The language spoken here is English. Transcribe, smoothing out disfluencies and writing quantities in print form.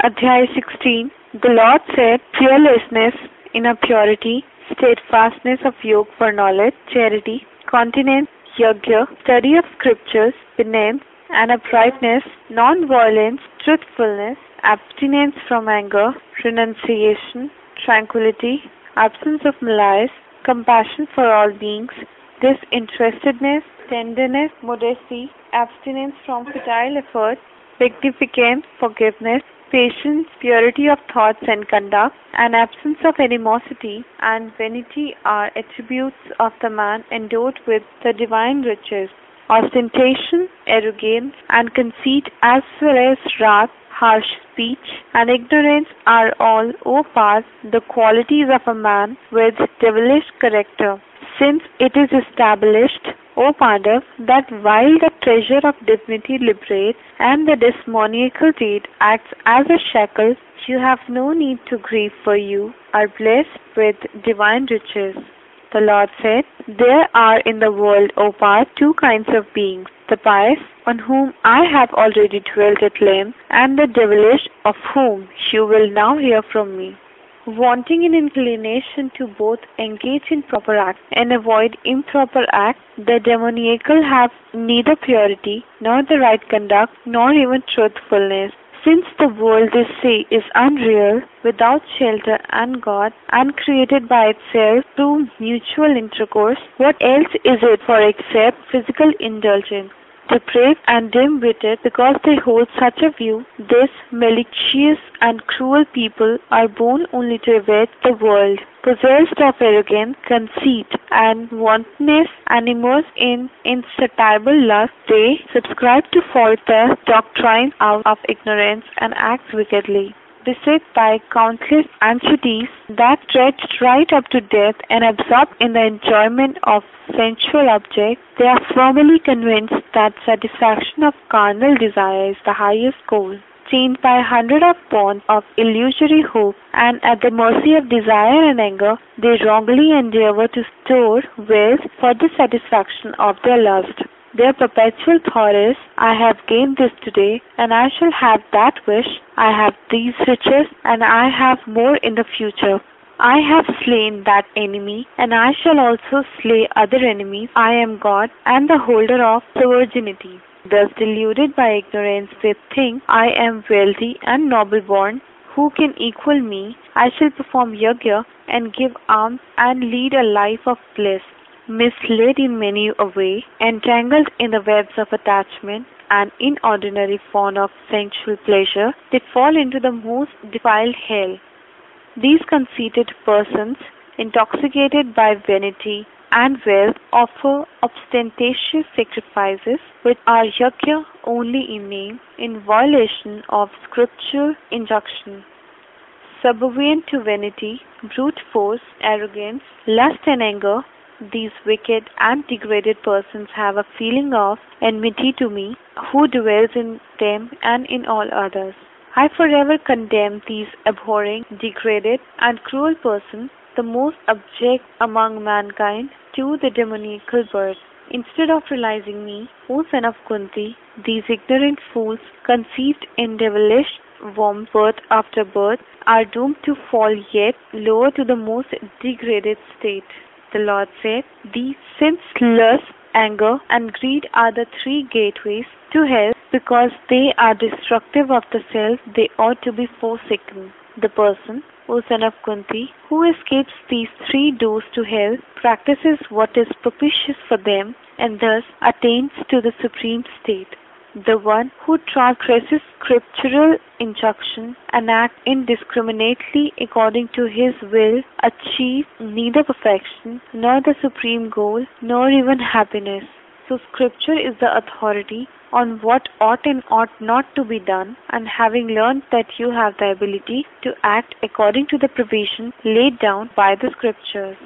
Adhyaya 16. The Lord said, fearlessness, inner purity, steadfastness of yoke for knowledge, charity, continence, yajna, study of scriptures, penance, and uprightness, non-violence, truthfulness, abstinence from anger, renunciation, tranquility, absence of malice, compassion for all beings, disinterestedness, tenderness, modesty, abstinence from futile efforts, significance, forgiveness, patience, purity of thoughts and conduct, and absence of animosity and vanity are attributes of the man endowed with the divine riches. Ostentation, arrogance, and conceit, as well as wrath, harsh speech, and ignorance are all, O Parth, the qualities of a man with devilish character. Since it is established, O Pandav, that while the treasure of divinity liberates and the demoniacal deed acts as a shackle, you have no need to grieve, for you are blessed with divine riches. The Lord said, there are in the world, O Parth, two kinds of beings, the pious, on whom I have already dwelt at length, and the devilish, of whom you will now hear from me. Wanting in inclination to both engage in proper acts and avoid improper acts, the demoniacal have neither purity, nor the right conduct, nor even truthfulness. Since the world, they say, is unreal, without shelter and God, uncreated by itself through mutual intercourse, what else is it for except physical indulgence? Depraved and dim-witted, because they hold such a view, this malicious and cruel people are born only to ravage the world, possessed of arrogance, conceit, and wantonness, and immersed in insatiable lust. They subscribe to false doctrines out of ignorance and act wickedly. Beset by countless entities that stretch right up to death and absorbed in the enjoyment of sensual objects, they are firmly convinced that satisfaction of carnal desire is the highest goal. Chained by 100 of bonds of illusory hope and at the mercy of desire and anger, they wrongly endeavor to store wealth for the satisfaction of their lust. Their perpetual thought is, I have gained this today, and I shall have that wish. I have these riches, and I have more in the future. I have slain that enemy, and I shall also slay other enemies. I am God, and the holder of the virginity. Thus deluded by ignorance, they think, I am wealthy and noble-born. Who can equal me? I shall perform yajna and give alms and lead a life of bliss. Misled in many a way, entangled in the webs of attachment, and inordinately fond of sensual pleasure, they fall into the most defiled hell. These conceited persons, intoxicated by vanity and wealth, offer ostentatious sacrifices which are yajna only in name, in violation of scriptural injunction. Subservient to vanity, brute force, arrogance, lust and anger, these wicked and degraded persons have a feeling of enmity to me, who dwells in them and in all others. I forever condemn these abhorring, degraded, and cruel persons, the most abject among mankind, to the demoniacal birth. Instead of realizing me, O son of Kunti, these ignorant fools, conceived in devilish womb birth after birth, are doomed to fall yet lower to the most degraded state. The Lord said, these sins, lust, anger, and greed are the three gateways to hell. Because they are destructive of the self, they ought to be forsaken. The person, O son of Kunti, who escapes these three doors to hell, practices what is propitious for them, and thus attains to the supreme state. The one who transgresses scriptural injunction and acts indiscriminately according to his will achieves neither perfection, nor the supreme goal, nor even happiness. So scripture is the authority on what ought and ought not to be done, and having learned that you have the ability to act according to the provision laid down by the scriptures,